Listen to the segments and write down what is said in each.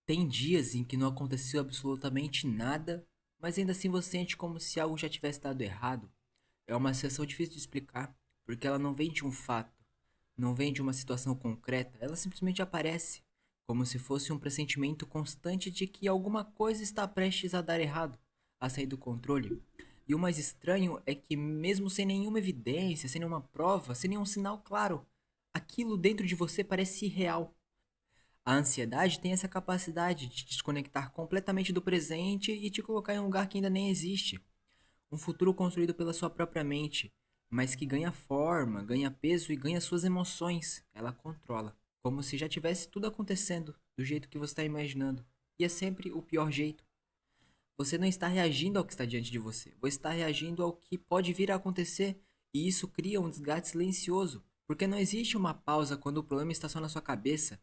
Tem dias em que não aconteceu absolutamente nada, mas ainda assim você sente como se algo já tivesse dado errado. É uma sensação difícil de explicar, porque ela não vem de um fato, não vem de uma situação concreta, ela simplesmente aparece, como se fosse um pressentimento constante de que alguma coisa está prestes a dar errado, a sair do controle. E o mais estranho é que, mesmo sem nenhuma evidência, sem nenhuma prova, sem nenhum sinal claro, aquilo dentro de você parece irreal. A ansiedade tem essa capacidade de te desconectar completamente do presente e te colocar em um lugar que ainda nem existe. Um futuro construído pela sua própria mente, mas que ganha forma, ganha peso e ganha suas emoções. Ela controla. Como se já tivesse tudo acontecendo do jeito que você está imaginando. E é sempre o pior jeito. Você não está reagindo ao que está diante de você. Você está reagindo ao que pode vir a acontecer. E isso cria um desgaste silencioso. Porque não existe uma pausa quando o problema está só na sua cabeça.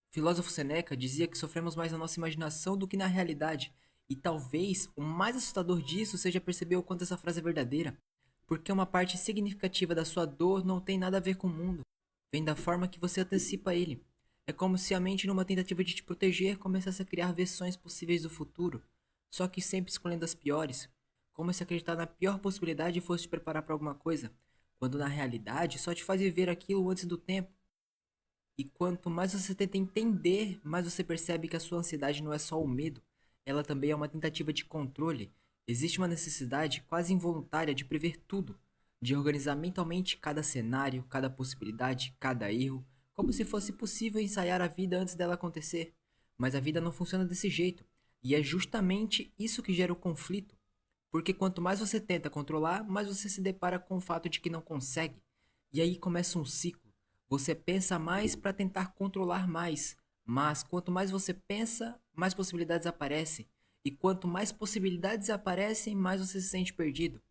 O filósofo Seneca dizia que sofremos mais na nossa imaginação do que na realidade, e talvez o mais assustador disso seja perceber o quanto essa frase é verdadeira, porque uma parte significativa da sua dor não tem nada a ver com o mundo, vem da forma que você antecipa ele. É como se a mente, numa tentativa de te proteger, começasse a criar versões possíveis do futuro, só que sempre escolhendo as piores, como se acreditar na pior possibilidade fosse te preparar para alguma coisa, quando na realidade só te faz viver aquilo antes do tempo. E quanto mais você tenta entender, mais você percebe que a sua ansiedade não é só o medo, ela também é uma tentativa de controle. Existe uma necessidade quase involuntária de prever tudo, de organizar mentalmente cada cenário, cada possibilidade, cada erro, como se fosse possível ensaiar a vida antes dela acontecer. Mas a vida não funciona desse jeito, e é justamente isso que gera o conflito. Porque quanto mais você tenta controlar, mais você se depara com o fato de que não consegue. E aí começa um ciclo. Você pensa mais para tentar controlar mais, mas quanto mais você pensa, mais possibilidades aparecem. E quanto mais possibilidades aparecem, mais você se sente perdido.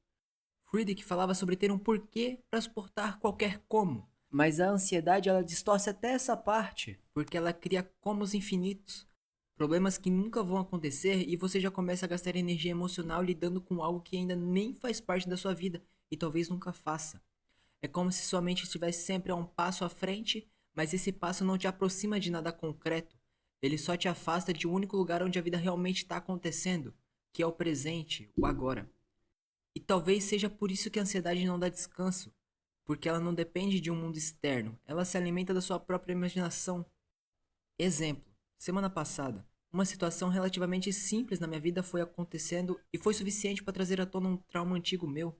Friedrich falava sobre ter um porquê para suportar qualquer como. Mas a ansiedade ela distorce até essa parte, porque ela cria comos infinitos. Problemas que nunca vão acontecer e você já começa a gastar energia emocional lidando com algo que ainda nem faz parte da sua vida e talvez nunca faça. É como se sua mente estivesse sempre a um passo à frente, mas esse passo não te aproxima de nada concreto. Ele só te afasta de um único lugar onde a vida realmente está acontecendo, que é o presente, o agora. E talvez seja por isso que a ansiedade não dá descanso, porque ela não depende de um mundo externo, ela se alimenta da sua própria imaginação. Exemplo: semana passada, uma situação relativamente simples na minha vida foi acontecendo e foi suficiente para trazer à tona um trauma antigo meu,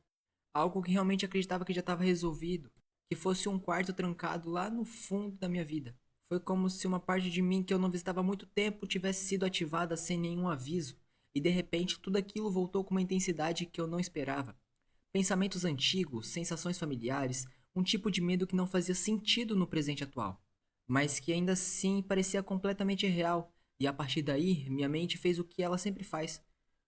algo que realmente acreditava que já estava resolvido, que fosse um quarto trancado lá no fundo da minha vida. Foi como se uma parte de mim que eu não visitava há muito tempo tivesse sido ativada sem nenhum aviso, e de repente tudo aquilo voltou com uma intensidade que eu não esperava. Pensamentos antigos, sensações familiares, um tipo de medo que não fazia sentido no presente atual, mas que ainda assim parecia completamente real, e a partir daí minha mente fez o que ela sempre faz.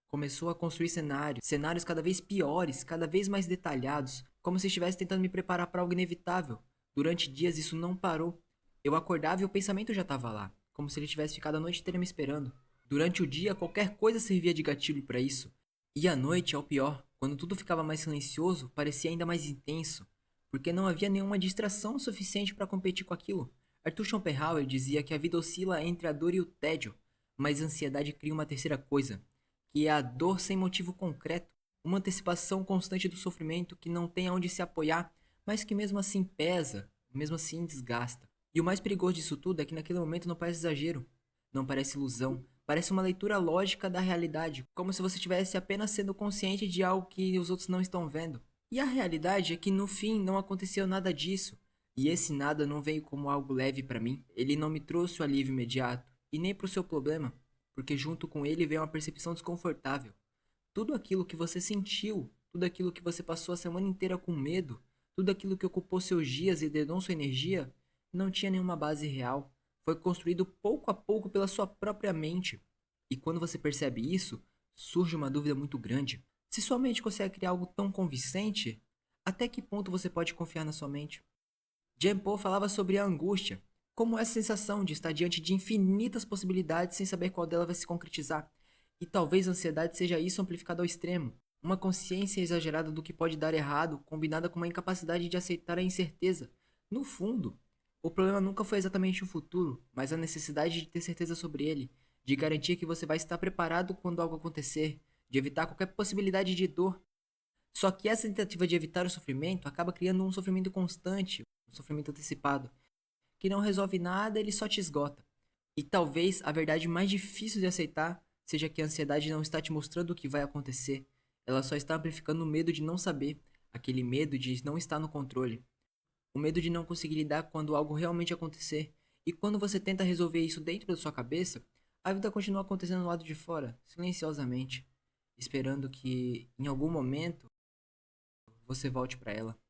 Começou a construir cenários, cenários cada vez piores, cada vez mais detalhados, como se estivesse tentando me preparar para algo inevitável. Durante dias isso não parou. Eu acordava e o pensamento já estava lá, como se ele tivesse ficado a noite inteira me esperando. Durante o dia, qualquer coisa servia de gatilho para isso. E à noite é o pior, quando tudo ficava mais silencioso, parecia ainda mais intenso, porque não havia nenhuma distração suficiente para competir com aquilo. Arthur Schopenhauer dizia que a vida oscila entre a dor e o tédio, mas a ansiedade cria uma terceira coisa, que é a dor sem motivo concreto, uma antecipação constante do sofrimento que não tem aonde se apoiar, mas que mesmo assim pesa, mesmo assim desgasta. E o mais perigoso disso tudo é que naquele momento não parece exagero, não parece ilusão, parece uma leitura lógica da realidade, como se você estivesse apenas sendo consciente de algo que os outros não estão vendo. E a realidade é que no fim não aconteceu nada disso. E esse nada não veio como algo leve para mim. Ele não me trouxe o alívio imediato, e nem para o seu problema, porque junto com ele veio uma percepção desconfortável. Tudo aquilo que você sentiu, tudo aquilo que você passou a semana inteira com medo, tudo aquilo que ocupou seus dias e drenou sua energia, não tinha nenhuma base real. Foi construído pouco a pouco pela sua própria mente. E quando você percebe isso, surge uma dúvida muito grande. Se sua mente consegue criar algo tão convincente, até que ponto você pode confiar na sua mente? Jean Paul falava sobre a angústia, como essa sensação de estar diante de infinitas possibilidades sem saber qual delas vai se concretizar. E talvez a ansiedade seja isso amplificado ao extremo. Uma consciência exagerada do que pode dar errado, combinada com uma incapacidade de aceitar a incerteza. No fundo, o problema nunca foi exatamente o futuro, mas a necessidade de ter certeza sobre ele. de garantir que você vai estar preparado quando algo acontecer, de evitar qualquer possibilidade de dor. Só que essa tentativa de evitar o sofrimento acaba criando um sofrimento constante, um sofrimento antecipado, que não resolve nada, ele só te esgota. E talvez a verdade mais difícil de aceitar seja que a ansiedade não está te mostrando o que vai acontecer, ela só está amplificando o medo de não saber, aquele medo de não estar no controle, o medo de não conseguir lidar quando algo realmente acontecer. E quando você tenta resolver isso dentro da sua cabeça, a vida continua acontecendo do lado de fora, silenciosamente, esperando que em algum momento você volte para ela.